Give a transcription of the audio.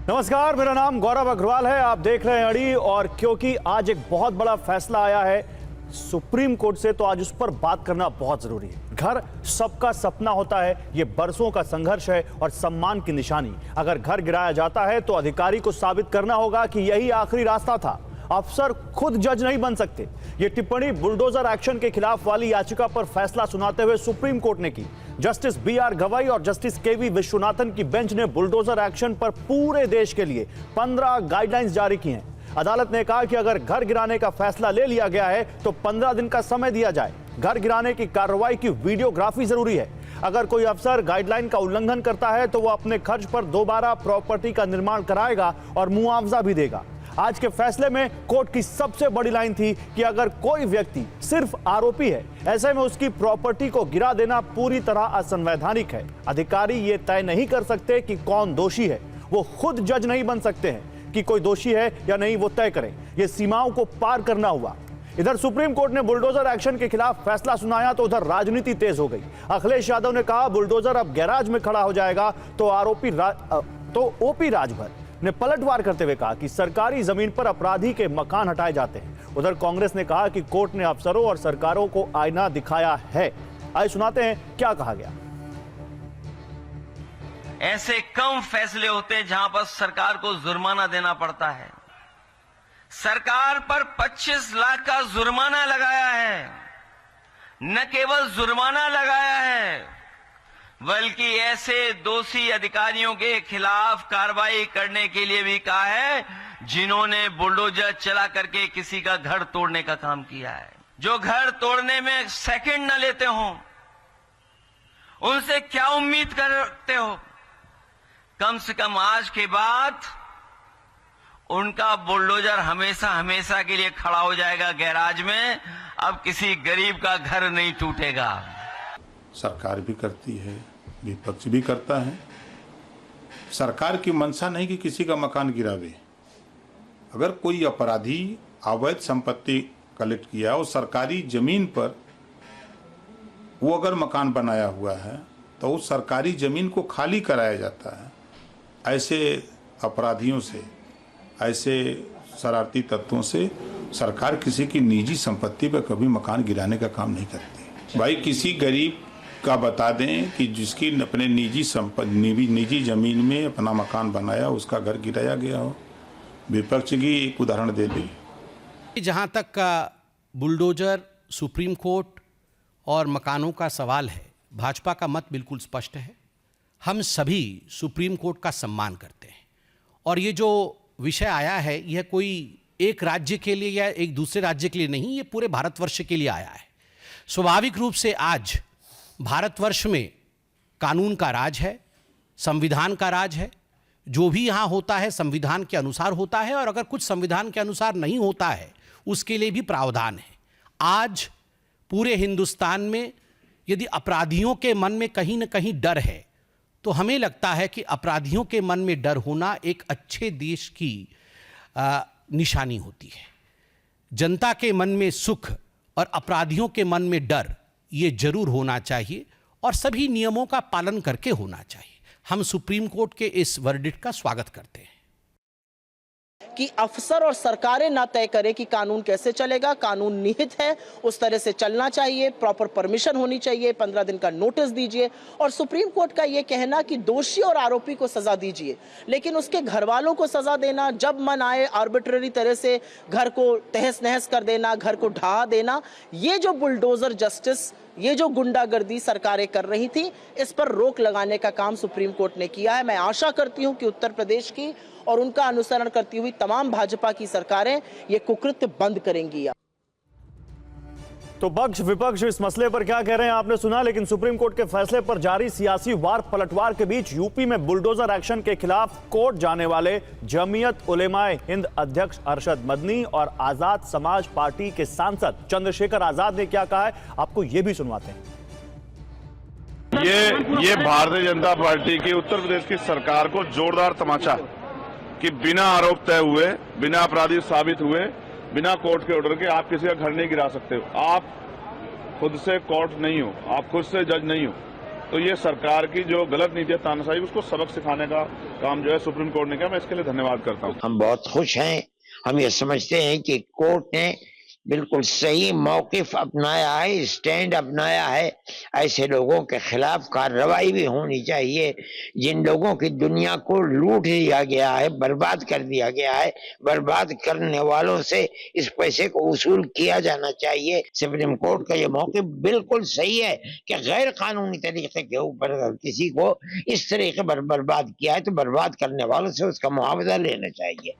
नमस्कार, मेरा नाम गौरव अग्रवाल है। आप देख रहे हैं अड़ी। और क्योंकि आज एक बहुत बड़ा फैसला आया है सुप्रीम कोर्ट से, तो आज उस पर बात करना बहुत जरूरी है। घर सबका सपना होता है, ये बरसों का संघर्ष है और सम्मान की निशानी। अगर घर गिराया जाता है तो अधिकारी को साबित करना होगा कि यही आखिरी रास्ता था। अफसर खुद जज नहीं बन सकते। ये टिप्पणी बुलडोजर एक्शन के खिलाफ वाली याचिका पर फैसला सुनाते हुए सुप्रीम कोर्ट ने की। जस्टिस BR गवाई और जस्टिस KV विश्वनाथन की बेंच ने बुलडोजर एक्शन पर पूरे देश के लिए 15 गाइडलाइंस जारी की हैं। अदालत ने कहा कि अगर घर गिराने का फैसला ले लिया गया है तो 15 दिन का समय दिया जाए। घर गिराने की कार्रवाई की वीडियोग्राफी जरूरी है। अगर कोई अफसर गाइडलाइन का उल्लंघन करता है तो वह अपने खर्च पर दोबारा प्रॉपर्टी का निर्माण कराएगा और मुआवजा भी देगा। आज के फैसले में कोर्ट की सबसे बड़ी लाइन थी कि अगर कोई व्यक्ति सिर्फ आरोपी है, ऐसे में उसकी प्रॉपर्टी को गिरा देना पूरी तरह असंवैधानिक है। अधिकारी ये तय नहीं कर सकते कि कौन दोषी है। वो खुद जज नहीं बन सकते हैं कि कोई दोषी है या नहीं, वो तय करें। ये सीमाओं को पार करना हुआ। इधर सुप्रीम कोर्ट ने बुलडोजर एक्शन के खिलाफ फैसला सुनाया तो उधर राजनीति तेज हो गई। अखिलेश यादव ने कहा बुलडोजर अब गैराज में खड़ा हो जाएगा, तो OP राजभर ने पलटवार करते हुए कहा कि सरकारी जमीन पर अपराधी के मकान हटाए जाते हैं। उधर कांग्रेस ने कहा कि कोर्ट ने अफसरों और सरकारों को आईना दिखाया है। आइए सुनाते हैं क्या कहा गया। ऐसे कम फैसले होते हैं जहां पर सरकार को जुर्माना देना पड़ता है। सरकार पर 25 लाख का जुर्माना लगाया है। न केवल जुर्माना लगाया है बल्कि ऐसे दोषी अधिकारियों के खिलाफ कार्रवाई करने के लिए भी कहा है जिन्होंने बुलडोजर चला करके किसी का घर तोड़ने का काम किया है। जो घर तोड़ने में सेकंड न लेते हो, उनसे क्या उम्मीद करते हो? कम से कम आज के बाद उनका बुलडोजर हमेशा हमेशा के लिए खड़ा हो जाएगा गैराज में। अब किसी गरीब का घर नहीं टूटेगा। सरकार भी करती है, विपक्ष भी करता है। सरकार की मंशा नहीं कि किसी का मकान गिरावे। अगर कोई अपराधी अवैध संपत्ति कलेक्ट किया और सरकारी जमीन पर वो अगर मकान बनाया हुआ है तो उस सरकारी जमीन को खाली कराया जाता है। ऐसे अपराधियों से, ऐसे शरारती तत्वों से सरकार किसी की निजी संपत्ति पर कभी मकान गिराने का काम नहीं करती। भाई किसी गरीब का बता दें कि जिसकी अपने निजी जमीन में अपना मकान बनाया, उसका घर गिराया गया हो। विपक्ष की एक उदाहरण दे दी। जहां तक का बुलडोजर, सुप्रीम कोर्ट और मकानों का सवाल है, भाजपा का मत बिल्कुल स्पष्ट है। हम सभी सुप्रीम कोर्ट का सम्मान करते हैं और ये जो विषय आया है यह कोई एक राज्य के लिए या एक दूसरे राज्य के लिए नहीं, ये पूरे भारतवर्ष के लिए आया है। स्वाभाविक रूप से आज भारतवर्ष में कानून का राज है, संविधान का राज है। जो भी यहाँ होता है संविधान के अनुसार होता है और अगर कुछ संविधान के अनुसार नहीं होता है उसके लिए भी प्रावधान है। आज पूरे हिंदुस्तान में यदि अपराधियों के मन में कहीं ना कहीं डर है तो हमें लगता है कि अपराधियों के मन में डर होना एक अच्छे देश की निशानी होती है। जनता के मन में सुख और अपराधियों के मन में डर, ये जरूर होना चाहिए और सभी नियमों का पालन करके होना चाहिए। हम सुप्रीम कोर्ट के इस वर्डिक्ट का स्वागत करते हैं कि अफसर और सरकारें ना तय करें कि कानून कैसे चलेगा। कानून निहित है, उस तरह से चलना चाहिए। प्रॉपर परमिशन होनी चाहिए। 15 दिन का नोटिस दीजिए। और सुप्रीम कोर्ट का यह कहना कि दोषी और आरोपी को सजा दीजिए, लेकिन उसके घर वालों को सजा देना, जब मन आए आर्बिट्ररी तरह से घर को तहस नहस कर देना, घर को ढहा देना, ये जो बुलडोजर जस्टिस, ये जो गुंडागर्दी सरकारें कर रही थी, इस पर रोक लगाने का काम सुप्रीम कोर्ट ने किया है। मैं आशा करती हूं कि उत्तर प्रदेश की और उनका अनुसरण करती हुई तमाम भाजपा की सरकारें ये कुकृत्य बंद करेंगी। तो पक्ष विपक्ष इस मसले पर क्या कह रहे हैं आपने सुना, लेकिन सुप्रीम कोर्ट के फैसले पर जारी सियासी वार पलटवार के बीच यूपी में बुलडोजर एक्शन के खिलाफ कोर्ट जाने वाले जमीयत उलेमाए हिंद अध्यक्ष अरशद मदनी और आजाद समाज पार्टी के सांसद चंद्रशेखर आजाद ने क्या कहा है, आपको ये भी सुनवाते हैं। ये भारतीय जनता पार्टी की उत्तर प्रदेश की सरकार को जोरदार तमाचा कि बिना आरोप तय हुए, बिना अपराधी साबित हुए, बिना कोर्ट के ऑर्डर के आप किसी का घर नहीं गिरा सकते हो। आप खुद से कोर्ट नहीं हो, आप खुद से जज नहीं हो। तो ये सरकार की जो गलत नीति है तानाशाही, उसको सबक सिखाने का काम जो है सुप्रीम कोर्ट ने किया। मैं इसके लिए धन्यवाद करता हूँ। हम बहुत खुश हैं। हम ये समझते हैं कि कोर्ट ने बिल्कुल सही मौकिफ अपनाया है, स्टैंड अपनाया है। ऐसे लोगों के खिलाफ कार्रवाई भी होनी चाहिए जिन लोगों की दुनिया को लूट दिया गया है, बर्बाद कर दिया गया है। बर्बाद करने वालों से इस पैसे को वसूल किया जाना चाहिए। सुप्रीम कोर्ट का ये मौकिफ बिल्कुल सही है कि गैर कानूनी तरीके के ऊपर अगर किसी को इस तरीके पर बर्बाद किया है तो बर्बाद करने वालों से उसका मुआवजा लेना चाहिए।